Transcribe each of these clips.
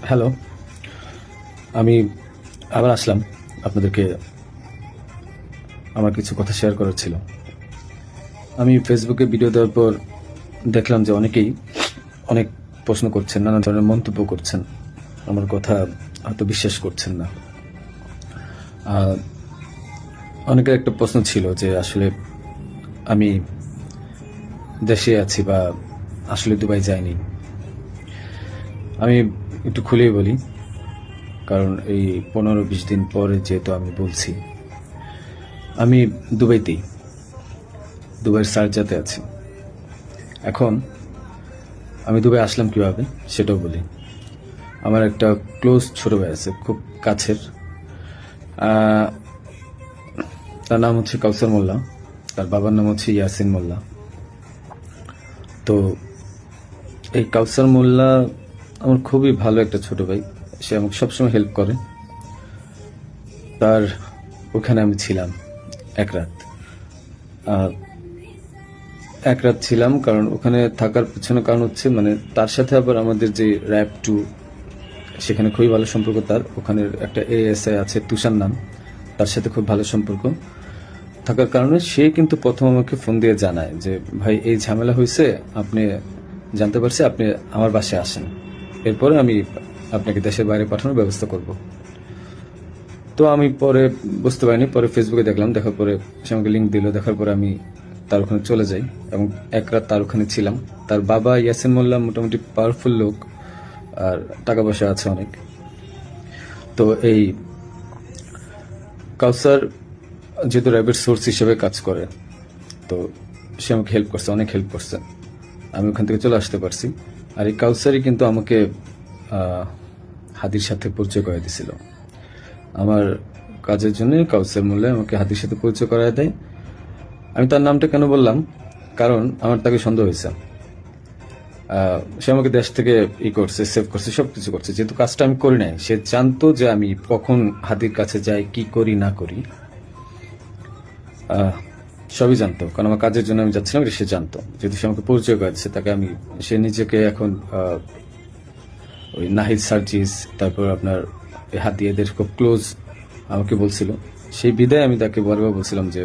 Hello, আমি আবার আসলাম আপনাদেরকে আমার কিছু কথা শেয়ার করার ছিল। আমি ফেসবুকে ভিডিও দেওয়ার পর দেখলাম যে অনেকেই অনেক প্রশ্ন করছেন, নানা ধরনের মন্তব্য করছেন, আমার কথা হয়তো বিশ্বাস করছেন না। অনেকের একটা প্রশ্ন ছিল যে আসলে আমি দেশে আছি বা আসলে দুবাই যাইনি। আমি একটু খুলেই বলি, কারণ এই 15-20 দিন পরে যেহেতু আমি বলছি, আমি দুবাইয়ের সার্জাতে আছি। এখন আমি দুবাই আসলাম কিভাবে সেটাও বলি। আমার একটা ক্লোজ ছোট ভাই আছে, খুব কাছের। তার নাম হচ্ছে কাউসার মোল্লা, তার বাবার নাম হচ্ছে ইয়াসিন মোল্লা। তো এই কাউসার মোল্লা আমার খুবই ভালো একটা ছোট ভাই, সে আমাকে সবসময় হেল্প করে। তার ওখানে আমি ছিলাম এক রাত। এক রাত ছিলাম, কারণ ওখানে থাকার পিছনে কারণ হচ্ছে মানে তার সাথে আবার আমাদের যে র্যাব 2, সেখানে খুবই ভালো সম্পর্ক। তার ওখানের একটা এএসআই আছে তুষার নাম, তার সাথে খুব ভালো সম্পর্ক থাকার কারণে সে কিন্তু প্রথম আমাকে ফোন দিয়ে জানায় যে ভাই এই ঝামেলা হয়েছে, আপনি জানতে পারছি, আপনি আমার বাসায় আসেন, এরপরে আমি আপনাকে দেশের বাইরে পাঠানোর ব্যবস্থা করব। তো আমি পরে বুঝতে পারিনি, পরে ফেসবুকে দেখলাম, দেখার পরে সে আমাকে লিঙ্ক দিল, দেখার পরে আমি তার ওখানে চলে যাই এবং এক রাত তার ওখানে ছিলাম। তার বাবা ইয়াসিন মোল্লা মোটামুটি পাওয়ারফুল লোক, আর টাকা পয়সা আছে অনেক। তো এই কাউসার যেহেতু র্যাবের সোর্স হিসেবে কাজ করে, তো সে আমাকে হেল্প করছে, অনেক হেল্প করছে, আমি ওখান থেকে চলে আসতে পারছি। আর এই কাউসারই কিন্তু আমাকে হাদির সাথে পরিচয় করে দিছিল। আমার কাজের জন্য কাউসার মোল্লা আমাকে হাদির সাথে পরিচয় করায় দেয়। আমি তার নামটা কেন বললাম, কারণ আমার তাকে সন্দেহ হয়েছে। সে আমাকে দেশ থেকে করছে, সেভ করছে, সবকিছু করছে। যেহেতু কাজটা আমি করি নাই, সে জানতো যে আমি কখন হাদির কাছে যাই, কি করি না করি, সবই জানতো। কারণ আমার কাজের জন্য আমি যাচ্ছিলাম, এটা সে জানতো। যেহেতু সে আমাকে পরিচয় করেছে, তাকে আমি, সে নিজেকে এখন ওই নাহিদ সার্জিস, তারপর আপনার হাদি, এদের খুব ক্লোজ আমাকে বলছিল। সেই বিদায় আমি তাকে বারবার বলছিলাম যে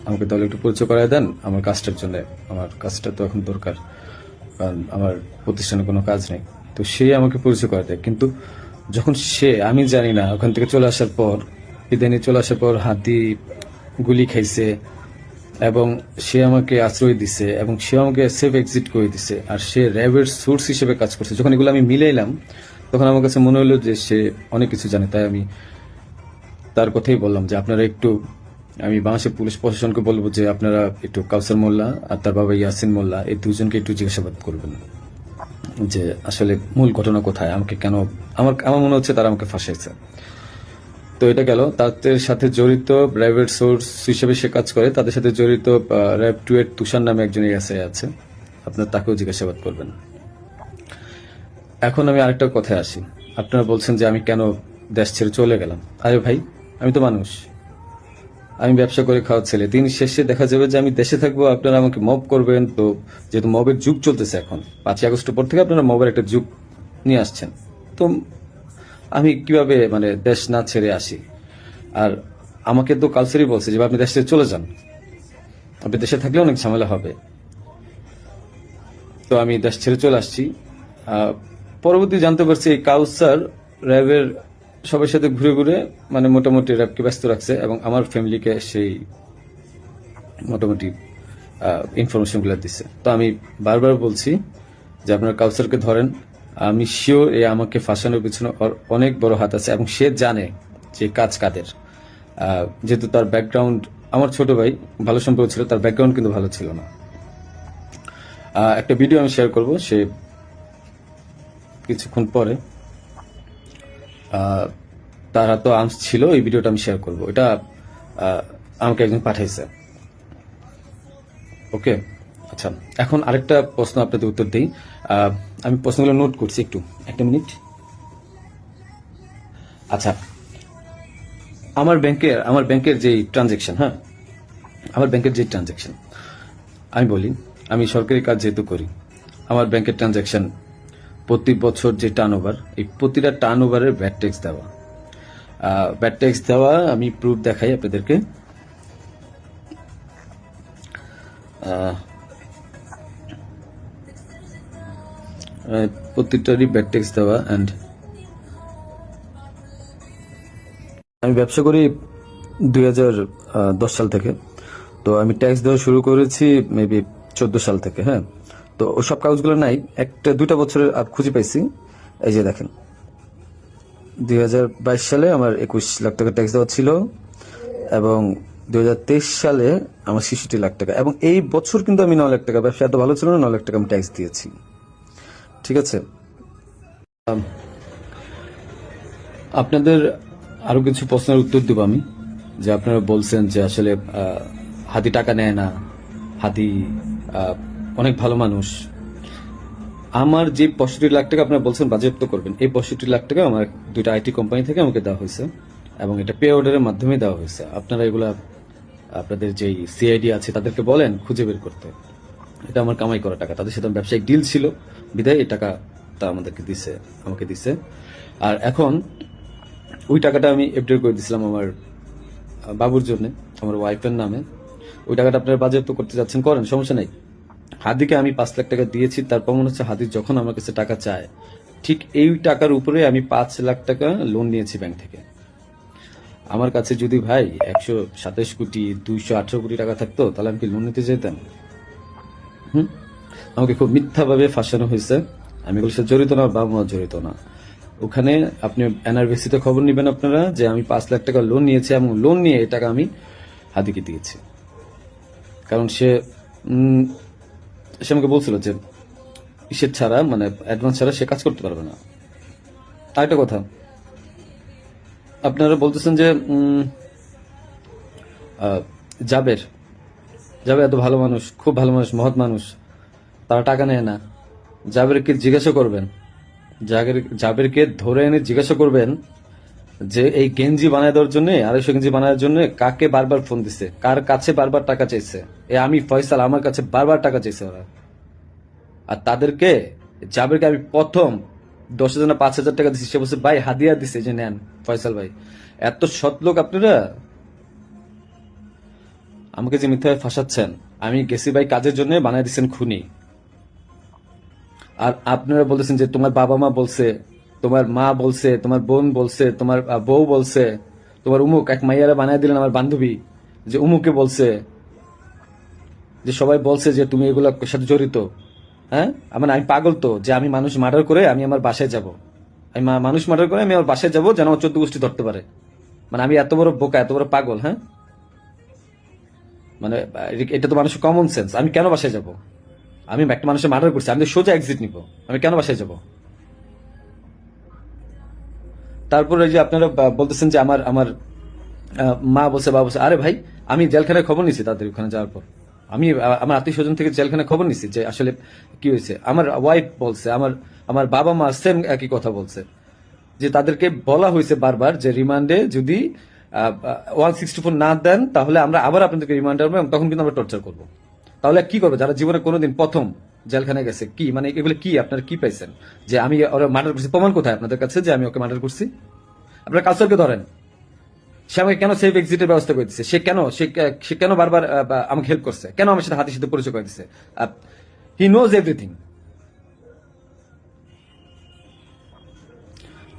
আমাকে তাহলে একটু পরিচয় করায় দেন আমার কাজটার জন্য, আমার কাজটা তো এখন দরকার, কারণ আমার প্রতিষ্ঠানে কোনো কাজ নেই। তো সে আমাকে পরিচয় করে দেয়, কিন্তু যখন সে, আমি জানি না, ওখান থেকে চলে আসার পর, বিদায় নিয়ে চলে আসার পর হাতি গুলি খাইছে এবং সে আমাকে আশ্রয় দিছে এবং সে আমাকে সেফ এক্সিট করে দিছে। আর সে র্যাবের সোর্স হিসেবে কাজ করছে। যখন এগুলো আমি মিলাইলাম, তখন আমার কাছে মনে হলো যে সে অনেক কিছু জানে। তাই আমি তার কথাই বললাম যে আপনারা একটু, আমি বাংলাদেশের পুলিশ প্রশাসনকে বলবো যে আপনারা একটু কাউসার মোল্লা আর তার বাবা ইয়াসিন মোল্লা, এই দুজনকে একটু জিজ্ঞাসাবাদ করবেন যে আসলে মূল ঘটনা কোথায়, আমাকে কেন, আমার আমার মনে হচ্ছে তারা আমাকে ফাঁসাইছে। তো এটা গেল। তাদের সাথে জড়িত প্রাইভেট সোর্স হিসেবে সে কাজ করে, তাদের সাথে জড়িত র্যাব 2 এর তুষার নামে একজন এসআই আছে, আপনার তাকেও জিজ্ঞাসাবাদ করবেন। এখন আমি আরেকটা কথায় আসি। আপনারা বলছেন যে আমি কেন দেশ ছেড়ে চলে গেলাম। আরে ভাই, আমি তো মানুষ, আমি ব্যবসা করে খাওয়ার ছেলে। দিন শেষে দেখা যাবে যে আমি দেশে থাকবো, আপনারা আমাকে মব করবেন। তো যেহেতু মবের যুগ চলতেছে এখন, 5ই আগস্টের পর থেকে আপনারা মবের একটা যুগ নিয়ে আসছেন, তো আমি কিভাবে মানে দেশ না ছেড়ে আসি? আর আমাকে তো কালচারই বলছে যে আপনি দেশ ছেড়ে চলে যান, আপনি দেশে থাকলে অনেক ঝামেলা হবে। তো আমি দেশ ছেড়ে চলে আসছি। পরবর্তী জানতে পারছি এই কাউসার র্যাবের সবার সাথে ঘুরে ঘুরে মানে মোটামুটি র্যাবকে ব্যস্ত রাখছে এবং আমার ফ্যামিলিকে সেই মোটামুটি ইনফরমেশনগুলো দিচ্ছে। তো আমি বারবার বলছি যে আপনার কাউসারকে ধরেন। আমি শিওর এ আমাকে ফাঁসানোর পিছনে অনেক বড় হাত আছে এবং সে জানে যে কাজ কাদের। যেহেতু তার ব্যাকগ্রাউন্ড, আমার ছোট ভাই ভালো সম্পর্ক ছিল, তার ব্যাকগ্রাউন্ড কিন্তু ভালো ছিল না। একটা ভিডিও আমি শেয়ার করব, সে কিছুক্ষণ পরে তার হাতে আর্মস ছিল, এই ভিডিওটা আমি শেয়ার করব। এটা আমাকে একজন পাঠাইছে। ওকে, আচ্ছা, এখন আরেকটা প্রশ্ন আপনাদের উত্তর দিই। আমি প্রশ্নগুলো নোট করছি, একটু একটা মিনিট। আচ্ছা, আমার ব্যাংকের যে ট্রানজেকশন, হ্যাঁ, আমার ব্যাংকের যে ট্রানজেকশন, আমি বলি, আমি সরকারি কাজ যেহেতু করি, আমার ব্যাংকের ট্রানজেকশন প্রতি বছর যে টার্ন ওভার, এই প্রতিটা টার্ন ওভারের ভ্যাট ট্যাক্স দেওয়া। ভ্যাট ট্যাক্স দেওয়া আমি প্রুফ দেখাই আপনাদেরকে। প্রতিটারই ভ্যাট ট্যাক্স দেওয়া। অ্যান্ড আমি ব্যবসা করি 2010 সাল থেকে। তো আমি ট্যাক্স দেওয়া শুরু করেছি মেবি 14 সাল থেকে। হ্যাঁ, তো ওসব কাগজগুলো নাই, একটা দুইটা বছরের খুঁজে পাইছি। এই যে দেখেন, 2022 সালে আমার 21 লাখ টাকা ট্যাক্স দেওয়া ছিল, এবং 2023 সালে আমার 66 লাখ টাকা, এবং এই বছর কিন্তু আমি 9 লাখ টাকা, ব্যবসা এত ভালো ছিল না, 9 লাখ টাকা আমি ট্যাক্স দিয়েছি। ঠিক আছে, আপনাদের আরো কিছু প্রশ্নের উত্তর দেব আমি। যে আপনারা বলছেন যে আসলে হাদি টাকা নেয় না, হাদি অনেক ভালো মানুষ। আমার যে 65 লাখ টাকা আপনারা বলছেন বাজেয়াপ্ত করবেন, এই 65 লাখ টাকা আমার দুইটা আইটি কোম্পানি থেকে আমাকে দেওয়া হয়েছে, এবং এটা পে অর্ডারের মাধ্যমে দেওয়া হয়েছে। আপনারা এগুলা আপনাদের যে সিআইডি আছে তাদেরকে বলেন খুঁজে বের করতে। এটা আমার কামাই করা টাকা, তাদের সাথে ব্যবসায়িক ডিল ছিল বিধায় এই টাকা তা আমাকে দিছে। আর এখন ওই টাকাটা আমি এফডিআর করে দিয়েছিলাম আমার বাবুর জন্য, আমার ওয়াইফের নামে। ওই টাকাটা আপনারা বাজেয়াপ্ত করতে যাচ্ছেন, করেন, সমস্যা নেই। হাদিকে আমি 5 লাখ টাকা দিয়েছি, তারপর মনে হচ্ছে হাদি যখন আমার কাছে টাকা চায়, ঠিক এই টাকার উপরে আমি 5 লাখ টাকা লোন নিয়েছি ব্যাংক থেকে। আমার কাছে যদি ভাই 127 কোটি 218 কোটি টাকা থাকতো, তাহলে আমি কি লোন নিতে যেতাম? আমাকে খুব মিথ্যাভাবে ফাঁসানো হয়েছে। আমি এগুলোর সাথে জড়িত না, বাবা মা জড়িত না। ওখানে আপনি এনআরবিসিতে খবর নেবেন আপনারা যে আমি 5 লাখ টাকা লোন নিয়েছি, এবং লোন নিয়ে এই টাকা আমি হাদিকে দিয়েছি। কারণ সে আমাকে বলছিল যে ইসের ছাড়া, মানে অ্যাডভান্স ছাড়া সে কাজ করতে পারবে না। আরেকটা কথা, আপনারা বলতেছেন যে জাবের এত ভালো মানুষ, খুব ভালো মানুষ, মহৎ মানুষ, তারা টাকা নেয় না। জাবেরকে জিজ্ঞাসা করবেন, জাবেরকে ধরে এনে জিজ্ঞাসা করবেন যে এই গেঞ্জি বানায় দেওয়ার জন্য, 250 গেঞ্জি বানানোর জন্য কাকে বারবার ফোন দিছে, কার কাছে বারবার টাকা চাইছে। আমি ফয়সাল, আমার কাছে বারবার টাকা চাইছে ওরা। আর তাদেরকে, জাবেরকে আমি প্রথম 10,000 না 5,000 টাকা দিচ্ছি, সে বলছে ভাই হাদিয়া দিছে, যে নেন ফয়সাল ভাই। এত সৎ লোক আপনারা। আমাকে যে মিথ্যায় ফাঁসাচ্ছেন, আমি গেছি ভাই কাজের জন্য, বানায় দিচ্ছেন খুনি। আর আপনারা বলতেছেন যে তোমার বাবা মা বলছে, তোমার মা বলছে, তোমার বোন বলছে, তোমার বউ বলছে, তোমার উমুক এক মাইয়ারা বানায় দিলেন আমার বান্ধবী, যে উমুকে বলছে, যে সবাই বলছে যে তুমি এগুলোর সাথে জড়িত। হ্যাঁ, আমি পাগল তো, যে আমি মানুষ মার্ডার করে আমি আমার বাসায় যাব, আমি মানুষ মার্ডার করে আমি আমার বাসায় যাব যেন আমার 14 গোষ্ঠী ধরতে পারে। মানে আমি এত বড় বোকা, এত বড় পাগল? হ্যাঁ, মানে এটা তো মানুষের কমন সেন্স। আমি কেন বাসায় যাব? আমি একটা মানুষের মার্ডার করছি, আমি সোজা এক্সিট নিব, আমি কেন বাসায় যাব? তারপরে যে আপনারা বলতেছেন যে আমার মা বলছে, বাবা বলছে। আরে ভাই, আমি জেলখানায় খবর নিছি তাদের ওখানে যাওয়ার পর। আমি আমার আত্মীয় স্বজন থেকে জেলখানায় খবর নিছি যে আসলে কি হয়েছে। আমার ওয়াইফ বলছে, আমার বাবা মা সেম একই কথা বলছে, যে তাদেরকে বলা হয়েছে বারবার যে রিমান্ডে যদি 164 না দেন, তাহলে আমরা আবার আপনাদেরকে রিমান্ডে আনবো, এবং তখন কিন্তু আমরা টর্চার করবো। তাহলে কি করবে যারা জীবনে কোনোদিন প্রথম জেলখানায় গেছে? কি মানে এগুলো কি আপনারা কি পাইছেন? যে আমি ওরা মার্ডার করছি, প্রমাণ কোথায় আপনাদের কাছে যে আমি ওকে মার্ডার করছি? আপনারা কালচারকে ধরেন। সে আমাকে কেন সেফ এক্সিটের ব্যবস্থা করে দিচ্ছে? সে কেন বারবার আমাকে হেল্প করছে? কেন আমার সাথে হাতের সাথে পরিচয় করে দিচ্ছে? He knows everything.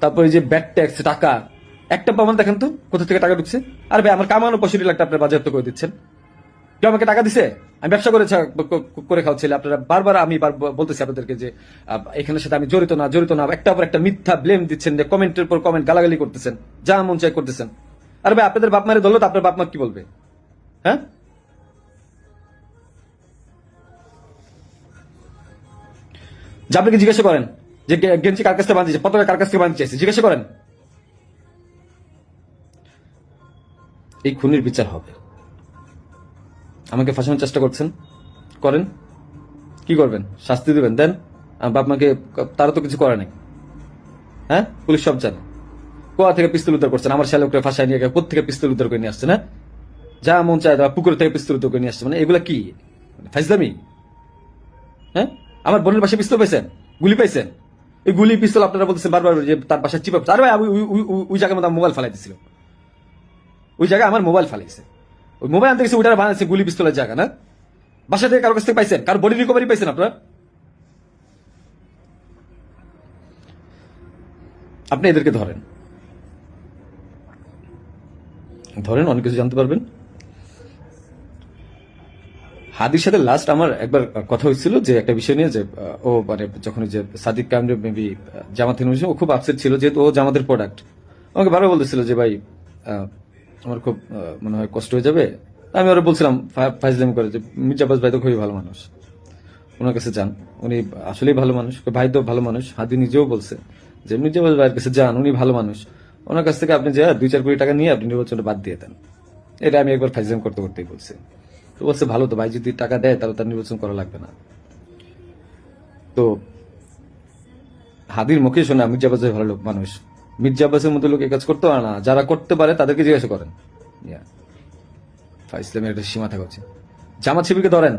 তারপরে যে ব্যাড ট্যাক্স টাকা, একটা প্রমাণ দেখেন তো কোথা থেকে টাকা ঢুকছে? আর ভাই, আমার কামানো 65 লাখ টাকা আপনারা বাজেয়াপ্ত করে দিচ্ছেন। কেউ আমাকে টাকা দিছে? আমি ব্যবসা করে খাওয়াচ্ছিলাম। আপনারা বারবার, আমি বলতেছি আপনাদেরকে যে এখানের সাথে আমি জড়িত না, একটা পর একটা মিথ্যা ব্লেম দিচ্ছেন, যে কমেন্টের পর কমেন্ট গালাগালি করতেছেন, যা মন চাই করতেছেন। আর ভাই, আপনাদের বাপ মারে ধরলো তো আপনার বাপ মা কি বলবে? হ্যাঁ, যে আপনাকে জিজ্ঞাসা করেন যে গেঞ্জি কার কাছ থেকে বাঁধিয়েছে, পতাকা কার কাছ থেকে বাঁধিয়ে চাইছে, জিজ্ঞাসা করেন। এই খুনির বিচার হবে। আমাকে ফাঁসানোর চেষ্টা করছেন, করেন, কি করবেন? শাস্তি দিবেন, দেন। আমার বাপ মাকে, তারা তো কিছু করে নাই। হ্যাঁ, পুলিশ সব জানে। কোয়া থেকে পিস্তল উদ্ধার করছেন, আমার শ্যালককে ফাঁসায় নিয়ে গিয়ে কোথেকে পিস্তল উদ্ধার করে নিয়ে আসছেন? হ্যাঁ, যা মন চায় পুকুর থেকে পিস্তল উদ্ধার করে নিয়ে আসছে। মানে এগুলা কি ফাইজলামি? হ্যাঁ, আমার বোনের পাশে পিস্তল পাইছেন, গুলি পাইছেন, এই গুলি পিস্তল আপনারা বলতেছেন বারবার যে তার বাসায় চিপা, আরে ভাই ওই জায়গার মধ্যে মোবাইল ফালাই দিছিল, ওই জায়গায় আমার মোবাইল ফালাইছে, ওই মোবাইল আনতে গেছে, ওইটা বানাইছে গুলি পিস্তলের জায়গা না? বাসা থেকে কারো কাছ থেকে পাইছেন? কারো বডি রিকভারি পাইছেন আপনারা? আপনি এদেরকে ধরেন, ধরেন অনেক কিছু জানতে পারবেন। হাদির সাথে লাস্ট আমার একবার কথা হয়েছিল যে একটা বিষয় নিয়ে, যে ও মানে যখন ওই যে সাদিক কামরে মেবি জামাত ইউনিভার্সিটি, ও খুব আপসেট ছিল যেহেতু ও জামাতের প্রোডাক্ট। আমাকে বারবার বলতেছিল যে ভাই আমার খুব মনে হয় কষ্ট হয়ে যাবে। আমি ওরা বলছিলাম ফাইজলামি করে যে মির্জা আব্বাস ভাই তো খুবই ভালো মানুষ, ওনার কাছে যান, উনি আসলেই ভালো মানুষ, ভাই তো ভালো মানুষ। হাদি নিজেও বলছে যে মির্জা আব্বাস ভাইয়ের কাছে যান, উনি ভালো মানুষ, ওনার কাছ থেকে আপনি যা 2-4 কোটি টাকা নিয়ে আপনি নির্বাচনটা বাদ দিয়ে দেন। এটা আমি একবার ফাইজলাম করতে করতেই বলছি। তো বলছে ভালো, তো ভাই যদি টাকা দেয় তাহলে তার নির্বাচন করা লাগবে না। তো হাদির মুখে শোনা মির্জা আব্বাস ভাই ভালো লোক মানুষ, মির্জা আব্বাসের মতো লোক এই কাজ করতে পারে না, যারা করতে পারে তাদেরকে জিজ্ঞাসা করেন। ইসলামের একটা সীমা থাকা উচিত। জামাত শিবিরকে ধরেন,